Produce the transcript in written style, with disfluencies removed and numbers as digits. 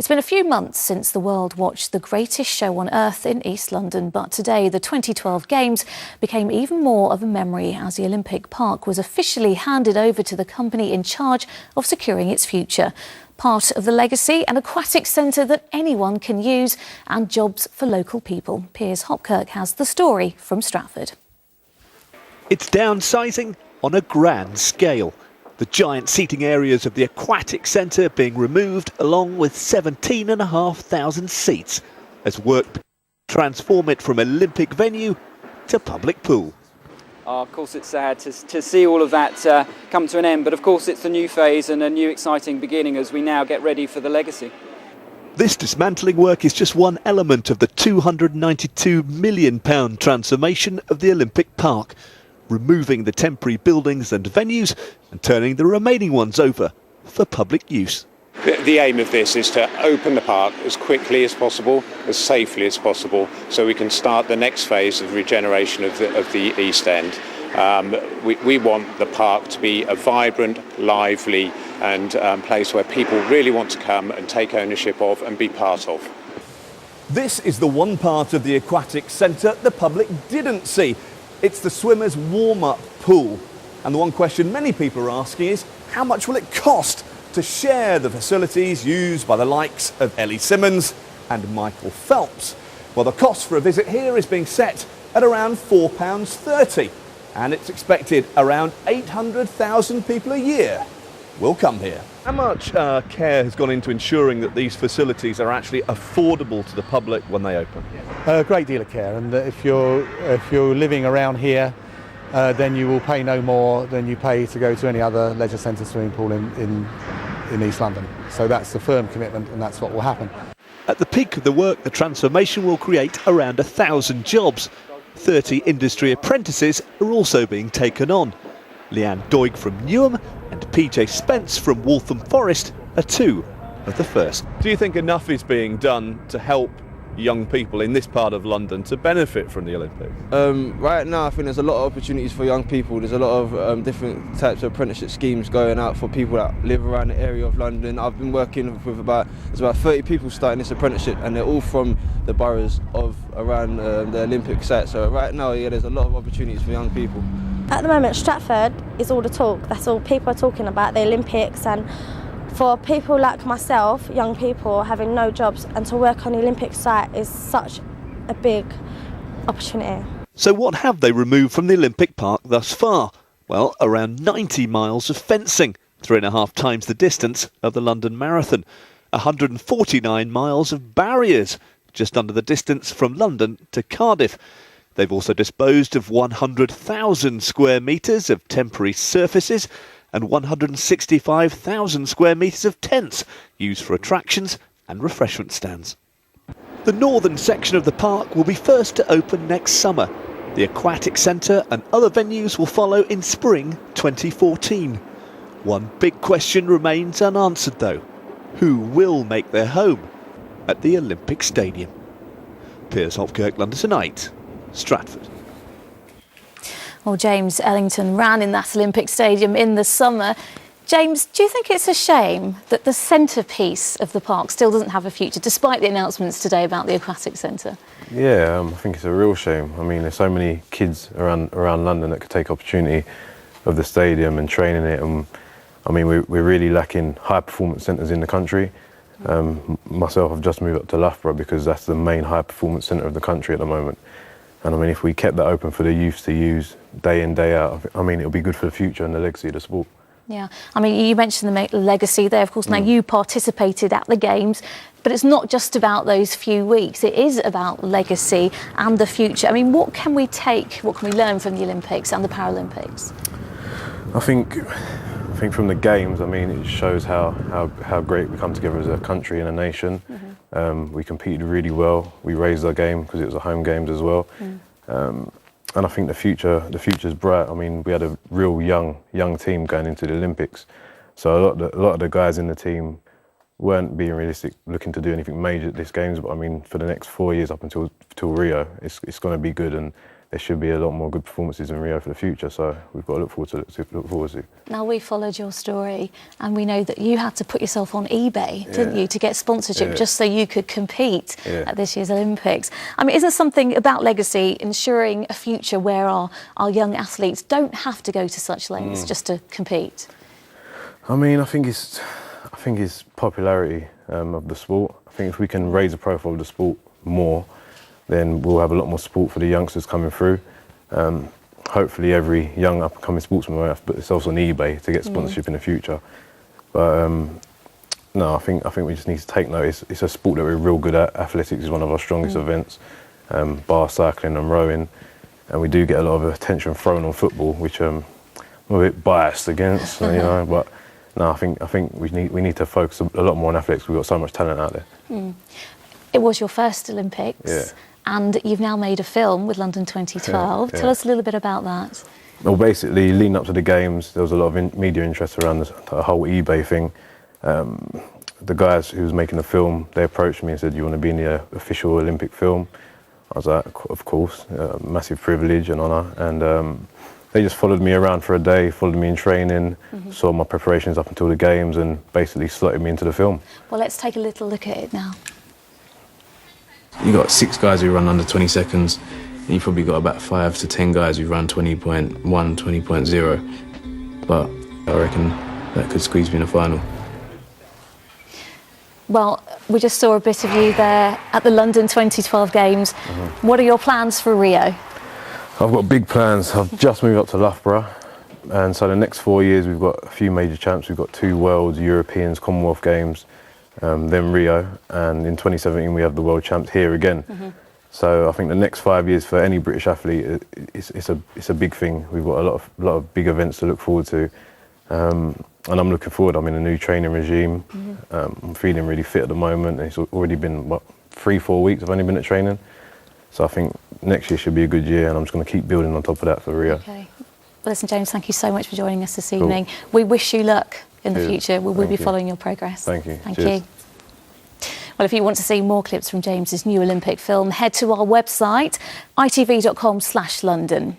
It's been a few months since the world watched the greatest show on earth in East London, but today the 2012 Games became even more of a memory as the Olympic Park was officially handed over to the company in charge of securing its future. Part of the legacy, an aquatic centre that anyone can use, and jobs for local people. Piers Hopkirk has the story from Stratford. It's downsizing on a grand scale. The giant seating areas of the aquatic centre being removed, along with 17,500 seats, as work transform it from Olympic venue to public pool. Of course, it's sad to see all of that come to an end, but of course it's a new phase and a new exciting beginning as we now get ready for the legacy. This dismantling work is just one element of the £292 million transformation of the Olympic Park, removing the temporary buildings and venues and turning the remaining ones over for public use. The aim of this is to open the park as quickly as possible, as safely as possible, so we can start the next phase of regeneration of the East End. We want the park to be a vibrant, lively and place where people really want to come and take ownership of and be part of. This is the one part of the aquatic centre the public didn't see. It's the swimmers' warm-up pool. And the one question many people are asking is, how much will it cost to share the facilities used by the likes of Ellie Simmonds and Michael Phelps? Well, the cost for a visit here is being set at around £4.30, and it's expected around 800,000 people a year will come here. How much care has gone into ensuring that these facilities are actually affordable to the public when they open? A great deal of care, and if you're living around here, then you will pay no more than you pay to go to any other leisure centre swimming pool in East London. So that's the firm commitment, and that's what will happen. At the peak of the work, the transformation will create around 1,000 jobs. 30 industry apprentices are also being taken on. Leanne Doig from Newham and PJ Spence from Waltham Forest are two of the first. Do you think enough is being done to help young people in this part of London to benefit from the Olympics? Right now I think there's a lot of opportunities for young people. There's a lot of different types of apprenticeship schemes going out for people that live around the area of London. I've been working with there's about 30 people starting this apprenticeship, and they're all from the boroughs of around the Olympic site. So right now, yeah, there's a lot of opportunities for young people. At the moment, Stratford is all the talk. That's all people are talking about, the Olympics. And for people like myself, young people having no jobs, and to work on the Olympic site is such a big opportunity. So what have they removed from the Olympic Park thus far? Well, around 90 miles of fencing, 3.5 times the distance of the London Marathon. 149 miles of barriers, just under the distance from London to Cardiff. They've also disposed of 100,000 square metres of temporary surfaces and 165,000 square metres of tents used for attractions and refreshment stands. The northern section of the park will be first to open next summer. The aquatic centre and other venues will follow in spring 2014. One big question remains unanswered though. Who will make their home at the Olympic Stadium? Piers Hopkirk, London Tonight, Stratford. Well, James Ellington ran in that Olympic Stadium in the summer. James, do you think it's a shame that the centrepiece of the park still doesn't have a future, despite the announcements today about the aquatic centre? Yeah, I think it's a real shame. I mean, there's so many kids around London that could take opportunity of the stadium and train in it. And I mean, we're really lacking high-performance centres in the country. Myself, I've just moved up to Loughborough because that's the main high-performance centre of the country at the moment. And I mean, if we kept that open for the youth to use day in, day out, I mean, it'll be good for the future and the legacy of the sport. Yeah, I mean, you mentioned the legacy there. Of course, now you participated at the Games, but it's not just about those few weeks. It is about legacy and the future. I mean, what can we learn from the Olympics and the Paralympics? I think from the Games, I mean, it shows how great we come together as a country and a nation. We competed really well. We raised our game because it was a home Games as well. And I think the future's bright. I mean, we had a real young team going into the Olympics. So a lot of the guys in the team weren't being realistic, looking to do anything major at this Games. But I mean, for the next 4 years up until Rio, it's going to be good. And there should be a lot more good performances in Rio for the future. So we've got to look forward to. Now, we followed your story and we know that you had to put yourself on eBay, didn't you, to get sponsorship just so you could compete at this year's Olympics. I mean, is there something about legacy ensuring a future where our young athletes don't have to go to such lengths just to compete? I mean, I think it's popularity of the sport. I think if we can raise the profile of the sport more, then we'll have a lot more support for the youngsters coming through. Hopefully every young up-and-coming sportsman will have to put themselves on eBay to get sponsorship in the future. But no, I think we just need to take note. It's a sport that we're real good at. Athletics is one of our strongest events, bar cycling and rowing. And we do get a lot of attention thrown on football, which I'm a bit biased against, you know, but no, I think we need to focus a lot more on athletics. We've got so much talent out there. It was your first Olympics, and you've now made a film with London 2012. Tell us a little bit about that. Well, basically, leading up to the games, there was a lot of media interest around the whole eBay thing. The guys who was making the film, they approached me and said, "You want to be in the official Olympic film?" I was like, "Of course, massive privilege and honour." And they just followed me around for a day, followed me in training, saw my preparations up until the games, and basically slotted me into the film. Well, let's take a little look at it now. You got 6 guys who run under 20 seconds, and you probably got about 5 to 10 guys who run 20.1, 20.0. But I reckon that could squeeze me in the final. Well, we just saw a bit of you there at the London 2012 Games. What are your plans for Rio? I've got big plans. I've just moved up to Loughborough, and so the next 4 years we've got a few major champs. We've got 2 Worlds, Europeans, Commonwealth Games, then Rio, and in 2017 we have the World Champs here again. So I think the next 5 years for any British athlete, it's a big thing. We've got a lot of big events to look forward to, and I'm looking forward. I'm in a new training regime. I'm feeling really fit at the moment. It's already been 3-4 weeks I've only been at training, so I think next year should be a good year, and I'm just going to keep building on top of that for Rio. Okay. Well, listen, James, thank you so much for joining us this evening. We wish you luck in the future. We will be following your progress. Thank you. Thank you. Well, if you want to see more clips from James's new Olympic film, head to our website, itv.com/London.